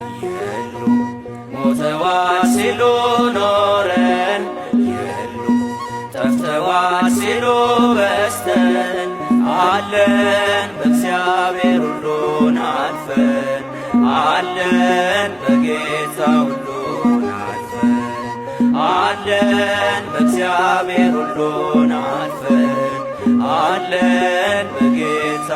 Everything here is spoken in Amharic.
የሉ ሞተዋል ሲሉ ኖረን የሉ ጠፍተዋል ሲሉ በስተን አለን በእግዚአብሔር ሁሉን አልፈን አለን በጌታ ሁሉን አልፈን አለን በእግዚአብሔር ሁሉን አልፈን አለን በጌታ